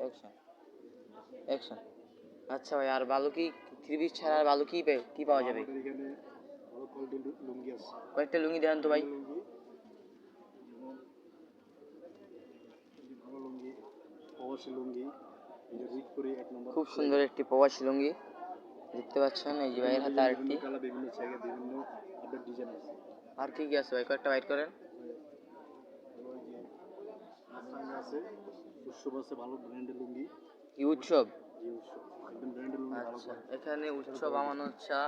Action action. আচ্ছা ভাই, আর ভালো কি থ্রি পিস ছাড়া আর ভালো কি পাওয়া যাবে? এখানে ভালো কোয়ালিটির লুঙ্গি আছে। কয়েকটা লুঙ্গি দেন তো ভাই। ভালো লুঙ্গি, প্রবাসী লুঙ্গি, খুব সুন্দর একটি প্রবাসী লুঙ্গি দেখতে পাচ্ছেন। এই যে ভাইয়ের হাতে আরেকটি। বিভিন্ন জায়গায় বিভিন্ন আপডেট ডিজাইন আছে। আর কি কি আছে ভাই, কয়েকটা বাইট করেন। আছে, উৎসব আছে, ভালো ব্র্যান্ডের লুঙ্গি। কি উৎসব? একদম ব্র্যান্ডের লুঙ্গি। আচ্ছা, এখানে উৎসব, আমানত চা,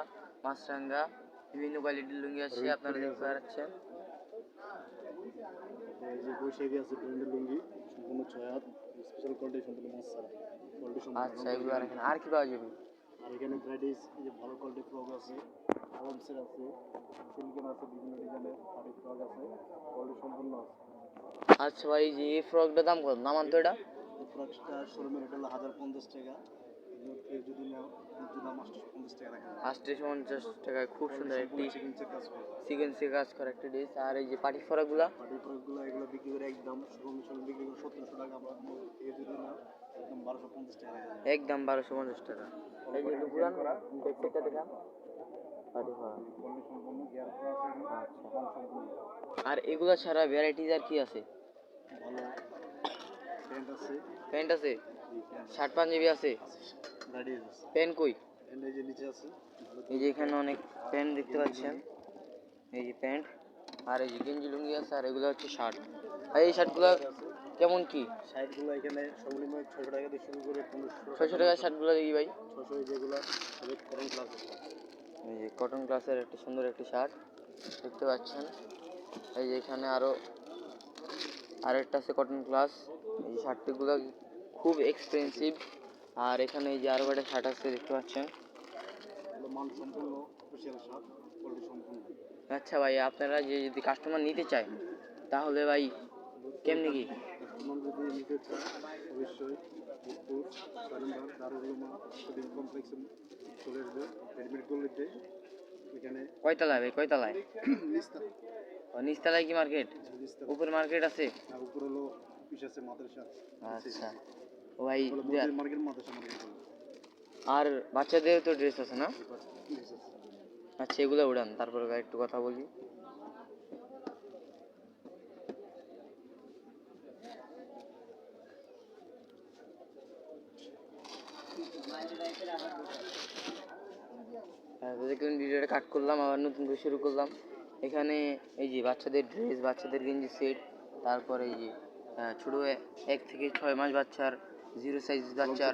মাছরাঙ্গা, বিভিন্ন কোয়ালিটির লুঙ্গি আছে, আপনারা দেখতে পাচ্ছেন। এই যে বৈশাখী আছে ব্র্যান্ডের লুঙ্গি, সম্পূর্ণ 6 হাত, স্পেশাল কোয়ালিটি, সম্পূর্ণ মাছ ছাড়া কোয়ালিটি সম্পূর্ণ। আচ্ছা, এগুলো আর এখানে আর কি পাওয়া যাবে? আর এখানে ভ্যারাইটিস, এই যে ভালো কোয়ালিটির ফ্রক আছে, আরামসের আছে, সিল্কের আছে, বিভিন্ন ডিজাইনের পার্টি ফ্রক আছে, কোয়ালিটি সম্পূর্ণ আছে। আচ্ছা ভাই, যে এই ফ্রকটার দাম কত? নামান তো এটা। এই ফ্রকটা শোরুমের রেট হলো 1050 টাকা, কেউ যদি নাও দাম 850 টাকা রাখা। 850 টাকায় খুব সুন্দর একটি সিকোয়েন্সের কাজ করা একটা ড্রেস। আর এই যে পার্টি ফ্রকগুলো এগুলো বিক্রি করে একদম শোরুমে বিক্রি করে 1700 টাকা। আমরা কেউ যদি নাও একদম 1250 টাকা রাখা, একদম 1250 টাকা। এই যে পুরান ব্যাকপ্যাকটা দেখান, পার্টি ফ্রক। সম্পূর্ণ গিয়ার করা আছে। আচ্ছা, আর এগুলো ছাড়া ভ্যারাইটিজ আর কি আছে? ভালো প্যান্ট আছে। প্যান্ট আছে, শার্ট পাঞ্জাবি আছে। প্যান্ট কই? এই যে নিচে আছে। এই যে এখানে অনেক প্যান্ট দেখতে পাচ্ছেন। এই যে প্যান্ট, আর এই যে গেঞ্জি লুঙ্গি আছে, আর এগুলো হচ্ছে শার্ট। আর এই শার্টগুলো কেমন কি? শার্টগুলো এখানে সর্বনিম্ন 600 টাকা দিয়ে শুরু করে 600 টাকার শার্টগুলো দেখি ভাই। 600 যেগুলো কটন ক্লাস। এই যে কটন ক্লাসের একটি সুন্দর একটি শার্ট দেখতে পাচ্ছেন। এই যে এখানে আরেকটা আছে কটন ক্লাস। এই শার্টগুলো খুব এক্সপেন্সিভ। আর এখানে এই যে আরো একটা শার্ট আছে দেখতে পাচ্ছেন। মান সম্পূর্ণ স্পেশাল শার্ট, কোয়ালিটি সম্পূর্ণ। আচ্ছা ভাই, আপনারা যদি কাস্টমার নিতে চায় তাহলে ভাই কেমনি কি? কাস্টমার যদি নিতে চায় অবশ্যই শপিং কমপ্লেক্সে চলে আসবে, রেডিমেড গলিতে। এখানে কয়তলায় ভাই, কয়তলায়? নিচতলায় কি মার্কেট? উপরে মার্কেট আছে? উপর হলো অফিস আছে, মাদ্রাসা। আচ্ছা ভাই, মার্কেট মাদ্রাসা মার্কেট। আর বাচ্চাদের তো ড্রেস আছে না? আচ্ছা, এগুলো উড়ান, তারপরে একটু কথা বলি। দেখুন, ভিডিওটা কাট করলাম, আবার নতুন করে শুরু করলাম। এখানে এই যে বাচ্চাদের ড্রেস, বাচ্চাদের গেঞ্জি সেট, তারপরে এই যে ছোট 1 থেকে 6 মাস বাচ্চার, 0 সাইজ বাচ্চার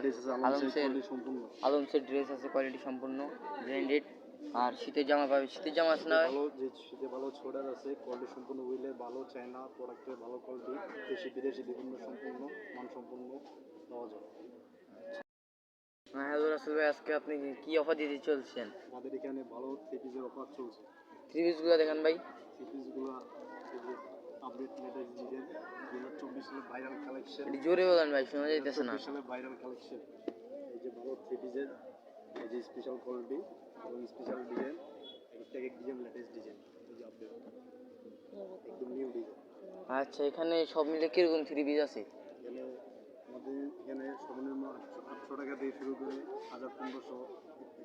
আলমসের ড্রেস আছে, কোয়ালিটি সম্পূর্ণ ব্র্যান্ডেড। আর শীতের জামা পাবে, শীতের জামা আছে না ভাই? শীতে ভালো ছোটার আছে, কোয়ালিটি সম্পূর্ণ উইলের, ভালো চায়না প্রোডাক্টের ভালো কোয়ালিটি, দেশি বিদেশি বিভিন্ন সম্পূর্ণ মান সম্পূর্ণ পাওয়া যায়। হ্যালো রাসেল ভাই, আজকে আপনি কি অফার দিতে চলছেন? আমাদের এখানে ভালো থ্রি পিসের অফার চলছে। থ্রি পিসগুলো দেখান ভাই। থ্রি পিসগুলো আপডেট লেটেস্ট ডিজাইন, 2024 সালের ভাইরাল কালেকশন। জোরে বলেন ভাই, শোনা যাইতেছে না। 2024 সালের ভাইরাল কালেকশন। এই যে ভালো থ্রি পিসের, এই যে স্পেশাল কোয়ালিটি এবং স্পেশাল ডিজাইন, এক ডিজাইন লেটেস্ট ডিজাইন, এই যে আপডেট একদম নিউ ডিজাইন। আচ্ছা, এখানে সব মিলে কিরকম থ্রি পিস আছে? আমাদের এখানে সর্বনিম্ন 800 টাকা দিয়ে শুরু করে 1500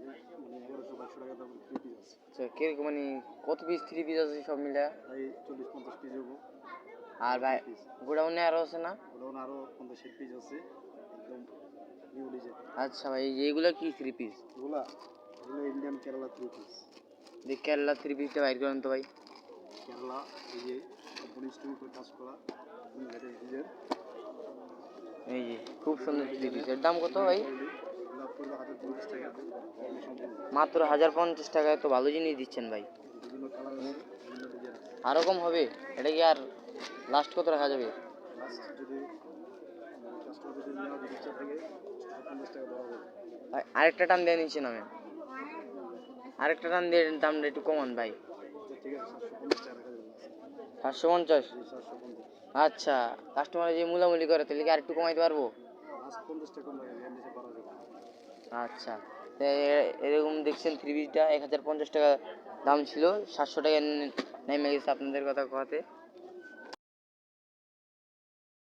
মানে 1100-1200 টাকা দাম থ্রি পিস আছে। আচ্ছা, কিরকম মানে কত পিস থ্রি পিস আছে সব মিলে? প্রায় 40-50 পিস হবো। আর ভাই গোডাউনে আরো আছে না? গোডাউনে আরো 50-60 পিস আছে, একদম নিউ ডিজাইন। আচ্ছা ভাই, এইগুলা কি থ্রি পিস? এগুলো ইন্ডিয়ান কেরালা থ্রি পিস। দেখ, কেরালা থ্রি পিসটা বাইর করেন তো ভাই। কেরালা, এই যে কোম্পানি স্টিল করে কাজ করা লেটেস্ট ডিজাইন। এই যে খুব সুন্দর থ্রি পিস, এর দাম কত ভাই? মাত্র 1050 টাকায় তো ভালো জিনিস দিচ্ছেন ভাই। আরো কম হবে? এটা কি আর লাস্ট কত রাখা যাবে? আরেকটা টান দিয়ে নিচে নামে, আরেকটা টান দিয়ে দামটা একটু কমান ভাই। 750? আচ্ছা, কাস্টমার যে মুলামুলি করে তাহলে কি আরেকটু কমাইতে পারবো? আচ্ছা, এরকম দেখছেন থ্রি পিসটা 1050 টাকা দাম ছিল, 700 টাকা নেমে গেছে আপনাদের কথা কথাতে।